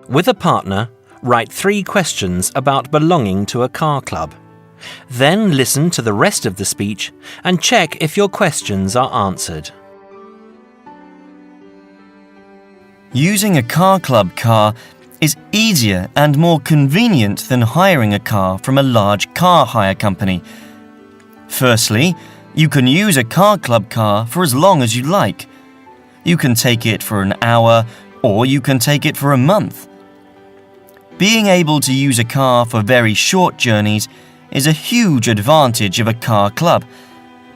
With a partner, write 3 questions about belonging to a car club. Then listen to the rest of the speech and check if your questions are answered. Using a car club car is easier and more convenient than hiring a car from a large car hire company. Firstly, you can use a car club car for as long as you like. You can take it for an hour or you can take it for a month. Being able to use a car for very short journeys is a huge advantage of a car club.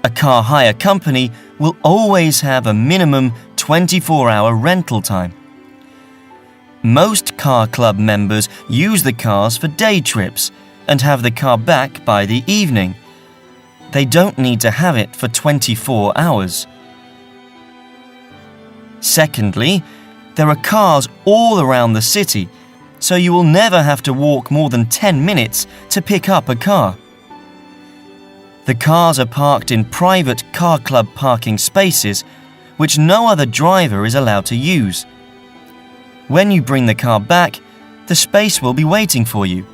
A car hire company will always have a minimum 24-hour rental time. Most car club members use the cars for day trips and have the car back by the evening. They don't need to have it for 24 hours. Secondly, there are cars all around the city, so you will never have to walk more than 10 minutes to pick up a car. The cars are parked in private car club parking spaces, which no other driver is allowed to use. When you bring the car back, the space will be waiting for you.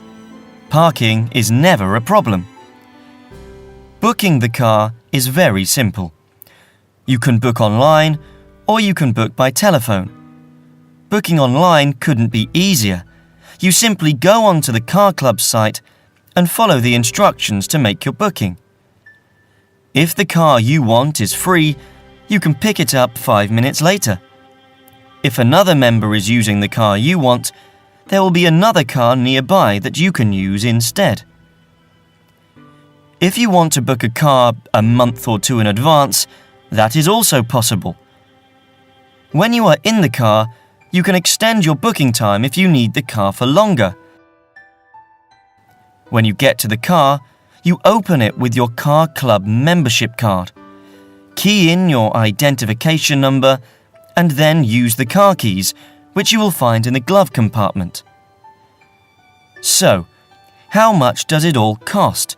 Parking is never a problem. Booking the car is very simple. You can book online or you can book by telephone. Booking online couldn't be easier. You simply go onto the car club site and follow the instructions to make your booking. If the car you want is free, you can pick it up 5 minutes later. If another member is using the car you want, there will be another car nearby that you can use instead. If you want to book a car a month or 2 in advance, that is also possible. When you are in the car, you can extend your booking time if you need the car for longer. When you get to the car, you open it with your car club membership card. Key in your identification number and then use the car keys, which you will find in the glove compartment. So, how much does it all cost?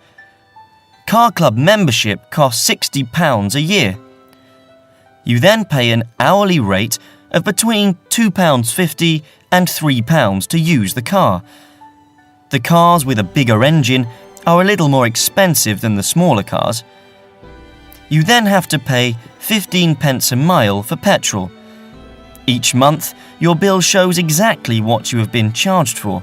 Car club membership costs £60 a year. You then pay an hourly rate of between £2.50 and £3 to use the car. The cars with a bigger engine are a little more expensive than the smaller cars. You then have to pay 15p a mile for petrol. Each month, your bill shows exactly what you have been charged for.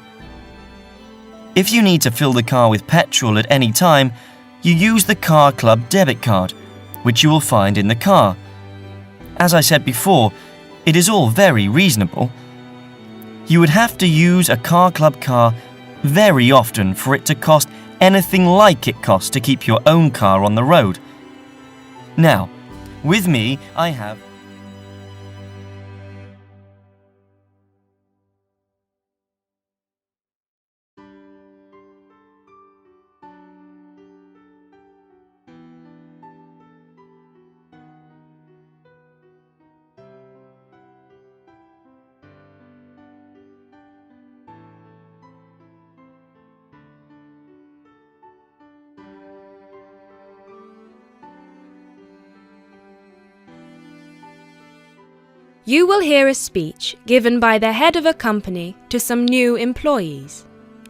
If you need to fill the car with petrol at any time, you use the car club debit card, which you will find in the car. As I said before, it is all very reasonable. You would have to use a car club car very often for it to cost anything like it costs to keep your own car on the road. Now, with me, I have You will hear a speech given by the head of a company to some new employees.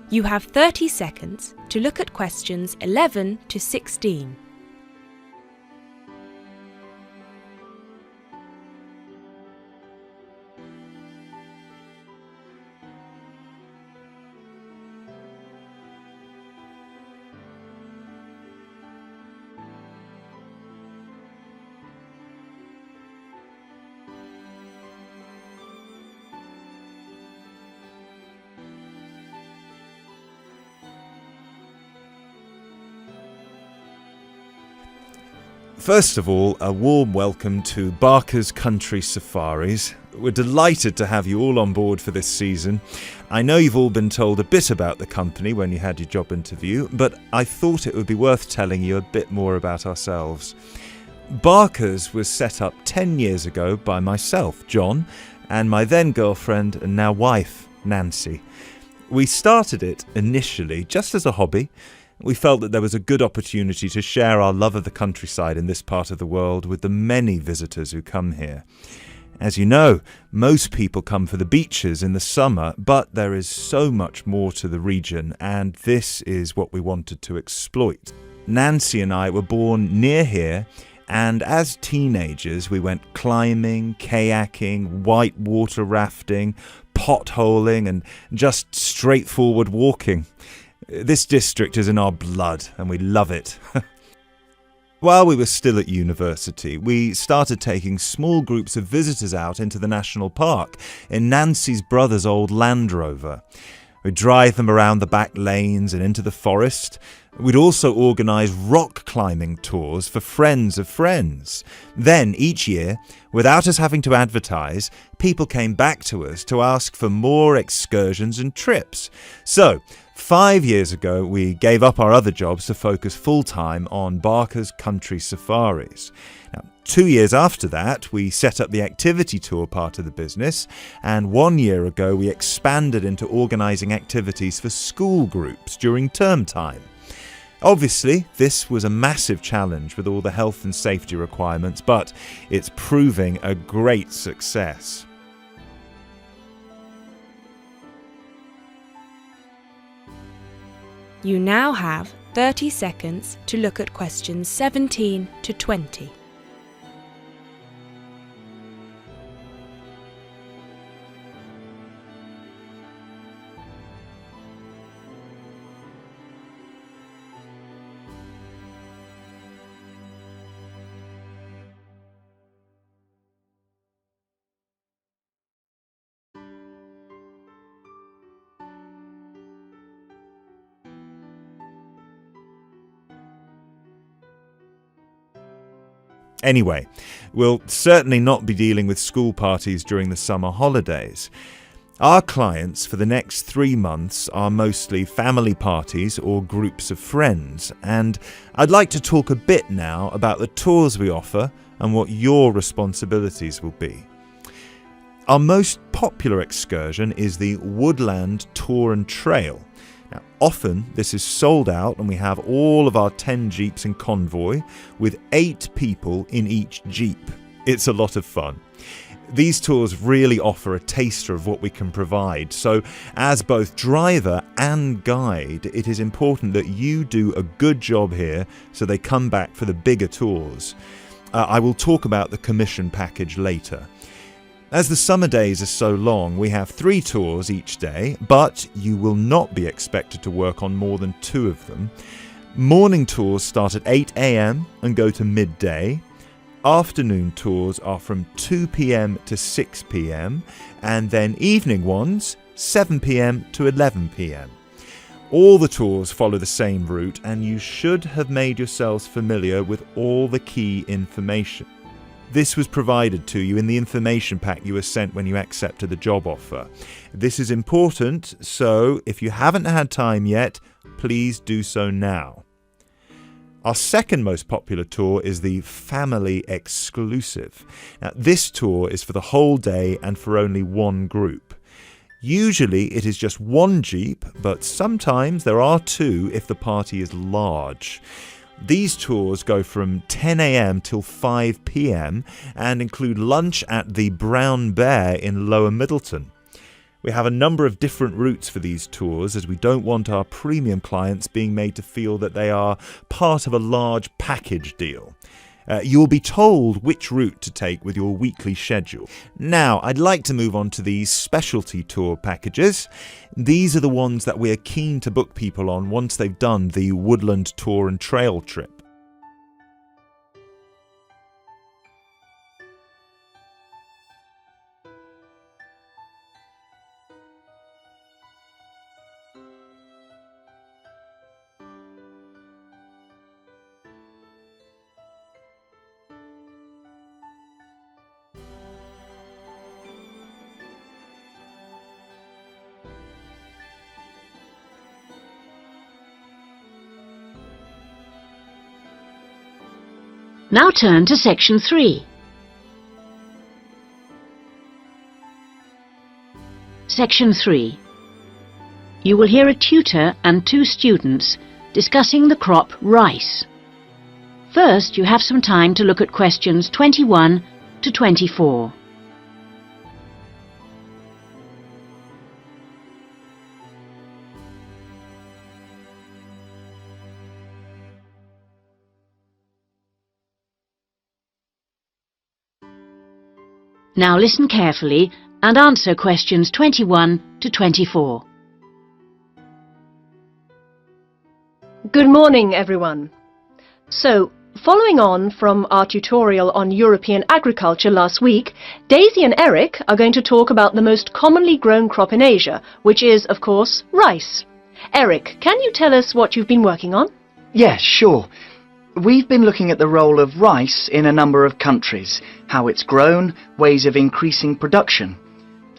You have 30 seconds to look at questions 11 to 16. First of all, a warm welcome to Barker's Country Safaris. We're delighted to have you all on board for this season. I know you've all been told a bit about the company when you had your job interview, but I thought it would be worth telling you a bit more about ourselves. Barker's was set up 10 years ago by myself, John, and my then girlfriend and now wife, Nancy. We started it initially just as a hobby. We felt that there was a good opportunity to share our love of the countryside in this part of the world with the many visitors who come here. As you know, most people come for the beaches in the summer, but there is so much more to the region, and this is what we wanted to exploit. Nancy and I were born near here, and as teenagers we went climbing, kayaking, whitewater rafting, potholing, and just straightforward walking. This district is in our blood, and we love it. While we were still at university, we started taking small groups of visitors out into the national park in Nancy's brother's old Land Rover. We'd drive them around the back lanes and into the forest. We'd also organise rock climbing tours for friends of friends. Then, each year, without us having to advertise, people came back to us to ask for more excursions and trips. So, 5 years ago, we gave up our other jobs to focus full-time on Barker's Country Safaris. Now, 2 years after that, we set up the activity tour part of the business, and 1 year ago we expanded into organising activities for school groups during term time. Obviously, this was a massive challenge with all the health and safety requirements, but it's proving a great success. You now have 30 seconds to look at questions 17 to 20. Anyway, we'll certainly not be dealing with school parties during the summer holidays. Our clients for the next 3 months are mostly family parties or groups of friends, and I'd like to talk a bit now about the tours we offer and what your responsibilities will be. Our most popular excursion is the Woodland Tour and Trail. Now, often this is sold out and we have all of our 10 jeeps in convoy with 8 people in each jeep. It's a lot of fun. These tours really offer a taster of what we can provide, so as both driver and guide, it is important that you do a good job here so they come back for the bigger tours. I will talk about the commission package later. As the summer days are so long, we have 3 tours each day, but you will not be expected to work on more than 2 of them. Morning tours start at 8 a.m. and go to midday. Afternoon tours are from 2 p.m. to 6 p.m. and then evening ones 7 p.m. to 11 p.m. All the tours follow the same route, and you should have made yourselves familiar with all the key information. This was provided to you in the information pack you were sent when you accepted the job offer. This is important, so if you haven't had time yet, please do so now. Our second most popular tour is the Family Exclusive. Now, this tour is for the whole day and for only 1 group. Usually it is just 1 jeep, but sometimes there are 2 if the party is large. These tours go from 10 a.m. till 5 p.m. and include lunch at the Brown Bear in Lower Middleton. We have a number of different routes for these tours, as we don't want our premium clients being made to feel that they are part of a large package deal. You will be told which route to take with your weekly schedule. Now, I'd like to move on to these specialty tour packages. These are the ones that we're keen to book people on once they've done the Woodland Tour and Trail trip. Now turn to Section 3. Section 3. You will hear a tutor and 2 students discussing the crop rice. First, you have some time to look at questions 21 to 24. Now listen carefully and answer questions 21 to 24. Good morning, everyone. So, following on from our tutorial on European agriculture last week, Daisy and Eric are going to talk about the most commonly grown crop in Asia, which is, of course, rice. Eric, can you tell us what you've been working on? Yes, sure. We've been looking at the role of rice in a number of countries, how it's grown, ways of increasing production.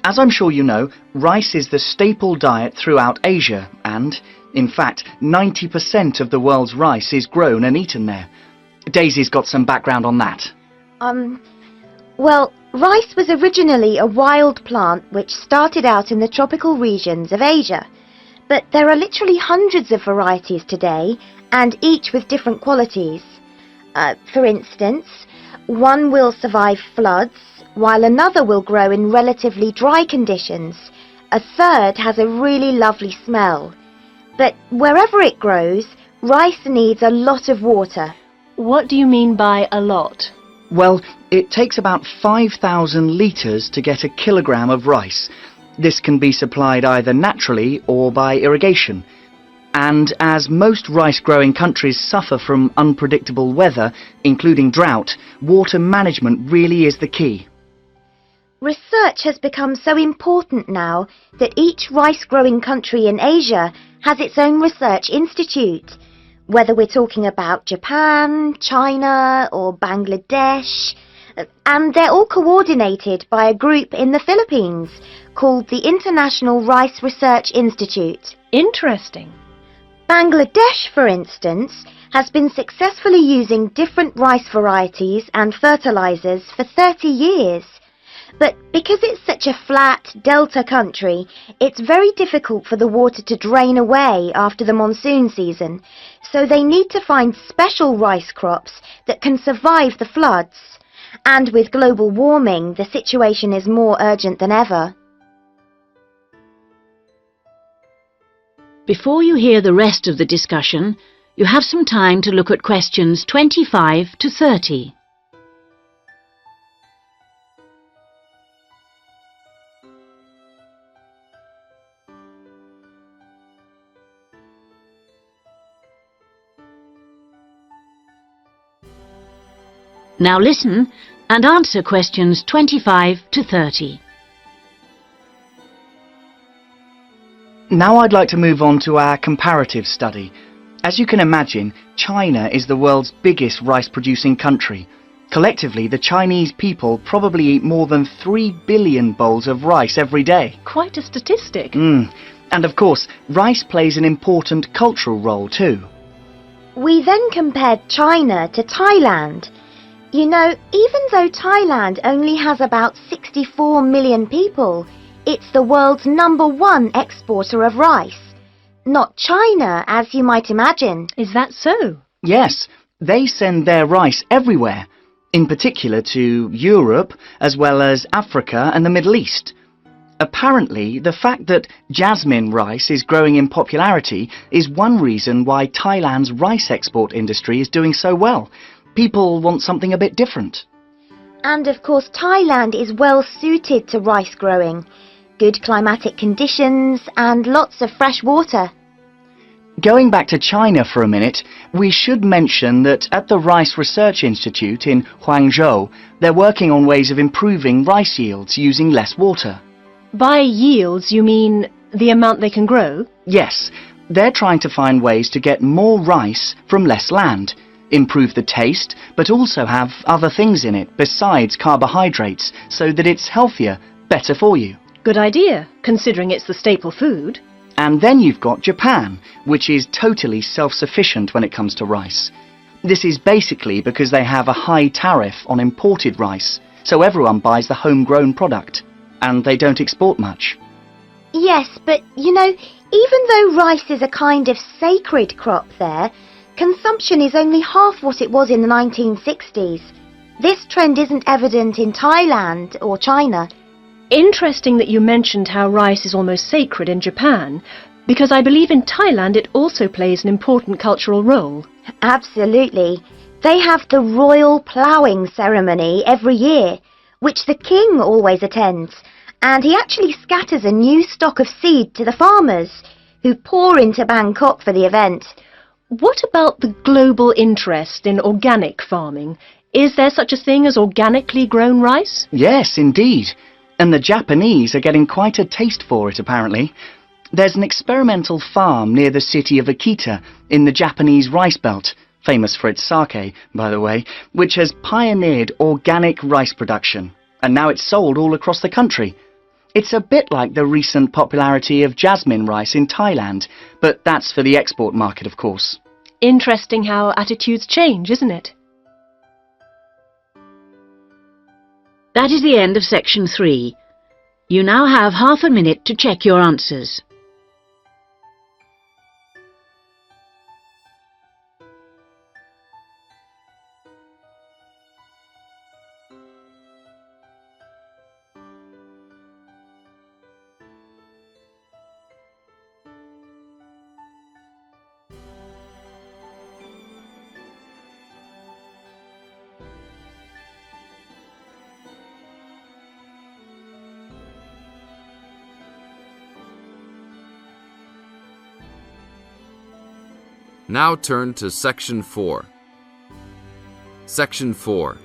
As I'm sure you know, rice is the staple diet throughout Asia and, in fact, 90% of the world's rice is grown and eaten there. Daisy's got some background on that. Well, rice was originally a wild plant which started out in the tropical regions of Asia. But there are literally hundreds of varieties today, and each with different qualities. For instance, one will survive floods, while another will grow in relatively dry conditions. A third has a really lovely smell. But wherever it grows, rice needs a lot of water. What do you mean by a lot? Well, it takes about 5,000 litres to get a kilogram of rice. This can be supplied either naturally or by irrigation. And as most rice-growing countries suffer from unpredictable weather, including drought, water management really is the key. Research has become so important now that each rice-growing country in Asia has its own research institute. Whether we're talking about Japan, China or Bangladesh, and they're all coordinated by a group in the Philippines called the International Rice Research Institute. Interesting. Bangladesh, for instance, has been successfully using different rice varieties and fertilizers for 30 years. But because it's such a flat delta country, it's very difficult for the water to drain away after the monsoon season, so they need to find special rice crops that can survive the floods. And with global warming, the situation is more urgent than ever. Before you hear the rest of the discussion, you have some time to look at questions 25 to 30. Now listen and answer questions 25 to 30. Now I'd like to move on to our comparative study. As you can imagine, China is the world's biggest rice-producing country. Collectively, the Chinese people probably eat more than 3 billion bowls of rice every day. Quite a statistic. And of course, rice plays an important cultural role too. We then compared China to Thailand. You know, even though Thailand only has about 64 million people, it's the world's #1 exporter of rice. Not China, as you might imagine. Is that so? Yes, they send their rice everywhere, in particular to Europe, as well as Africa and the Middle East. Apparently, the fact that jasmine rice is growing in popularity is one reason why Thailand's rice export industry is doing so well. People want something a bit different. And of course, Thailand is well suited to rice growing. Good climatic conditions and lots of fresh water. Going back to China for a minute, we should mention that at the Rice Research Institute in Huangzhou, they're working on ways of improving rice yields using less water. By yields, you mean the amount they can grow? Yes, they're trying to find ways to get more rice from less land, improve the taste, but also have other things in it besides carbohydrates so that it's healthier, better for you. Good idea, considering it's the staple food. And then you've got Japan, which is totally self-sufficient when it comes to rice. This is basically because they have a high tariff on imported rice, so everyone buys the homegrown product, and they don't export much. Yes, but you know, even though rice is a kind of sacred crop there, consumption is only half what it was in the 1960s. This trend isn't evident in Thailand or China. Interesting that you mentioned how rice is almost sacred in Japan, because I believe in Thailand it also plays an important cultural role. Absolutely. They have the royal ploughing ceremony every year, which the king always attends, and he actually scatters a new stock of seed to the farmers, who pour into Bangkok for the event. What about the global interest in organic farming? Is there such a thing as organically grown rice? Yes, indeed. And the Japanese are getting quite a taste for it, apparently. There's an experimental farm near the city of Akita in the Japanese rice belt, famous for its sake, by the way, which has pioneered organic rice production, and now it's sold all across the country. It's a bit like the recent popularity of jasmine rice in Thailand, but that's for the export market, of course. Interesting how attitudes change, isn't it? That is the end of section 3. You now have half a minute to check your answers. Now turn to Section 4. Section 4.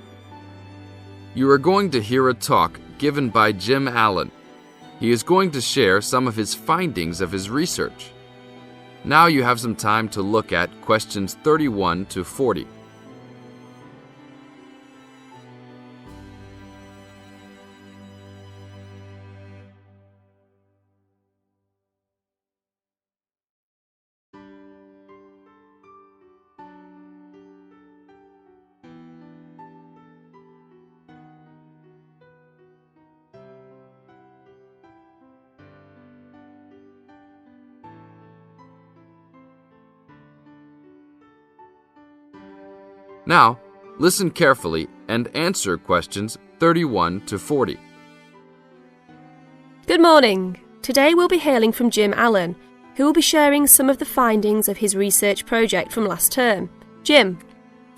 You are going to hear a talk given by Jim Allen. He is going to share some of his findings of his research. Now you have some time to look at questions 31 to 40. Now, listen carefully and answer questions 31 to 40. Good morning. Today we'll be hailing from Jim Allen, who will be sharing some of the findings of his research project from last term. Jim.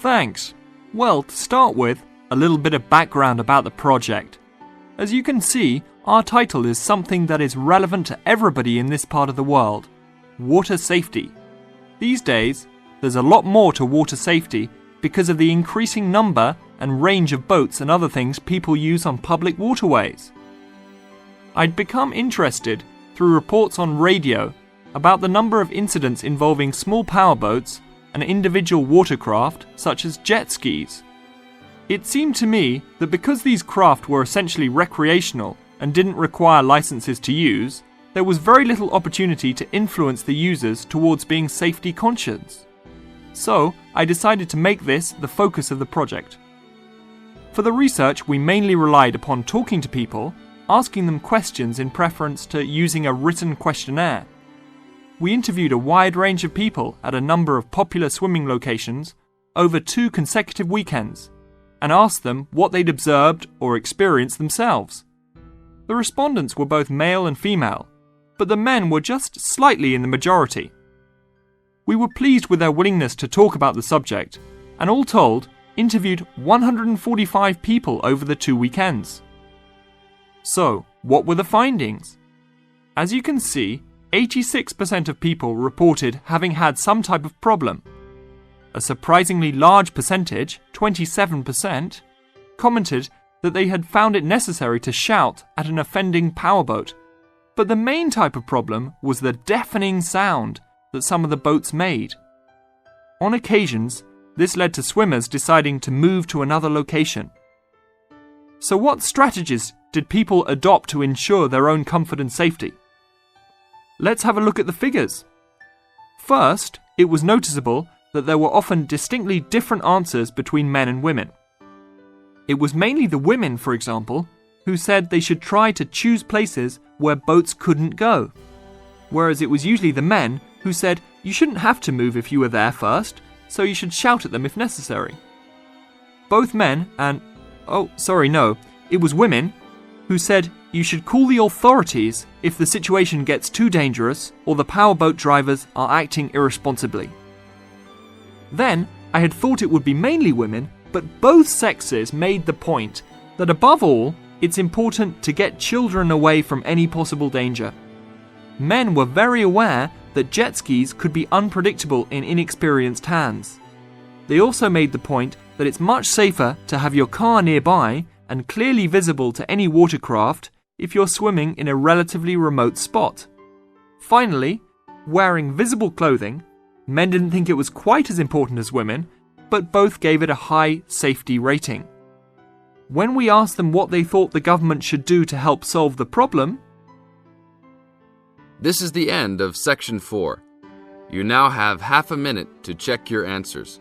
Thanks. Well, to start with, a little bit of background about the project. As you can see, our title is something that is relevant to everybody in this part of the world: water safety. These days, there's a lot more to water safety because of the increasing number and range of boats and other things people use on public waterways. I'd become interested through reports on radio about the number of incidents involving small powerboats and individual watercraft such as jet skis. It seemed to me that because these craft were essentially recreational and didn't require licenses to use, there was very little opportunity to influence the users towards being safety conscious. So, I decided to make this the focus of the project. For the research, we mainly relied upon talking to people, asking them questions in preference to using a written questionnaire. We interviewed a wide range of people at a number of popular swimming locations over 2 consecutive weekends and asked them what they'd observed or experienced themselves. The respondents were both male and female, but the men were just slightly in the majority. We were pleased with their willingness to talk about the subject, and all told, interviewed 145 people over the 2 weekends. So, what were the findings? As you can see, 86% of people reported having had some type of problem. A surprisingly large percentage, 27%, commented that they had found it necessary to shout at an offending powerboat. But the main type of problem was the deafening sound that some of the boats made. On occasions, this led to swimmers deciding to move to another location. So what strategies did people adopt to ensure their own comfort and safety? Let's have a look at the figures. First, it was noticeable that there were often distinctly different answers between men and women. It was mainly the women, for example, who said they should try to choose places where boats couldn't go, whereas it was usually the men who said you shouldn't have to move if you were there first, so you should shout at them if necessary. Both men and, it was women who said you should call the authorities if the situation gets too dangerous or the powerboat drivers are acting irresponsibly. Then, I had thought it would be mainly women, but both sexes made the point that above all, it's important to get children away from any possible danger. Men were very aware that jet skis could be unpredictable in inexperienced hands. They also made the point that it's much safer to have your car nearby and clearly visible to any watercraft if you're swimming in a relatively remote spot. Finally, wearing visible clothing, men didn't think it was quite as important as women, but both gave it a high safety rating. When we asked them what they thought the government should do to help solve the problem. This is the end of section 4. You now have half a minute to check your answers.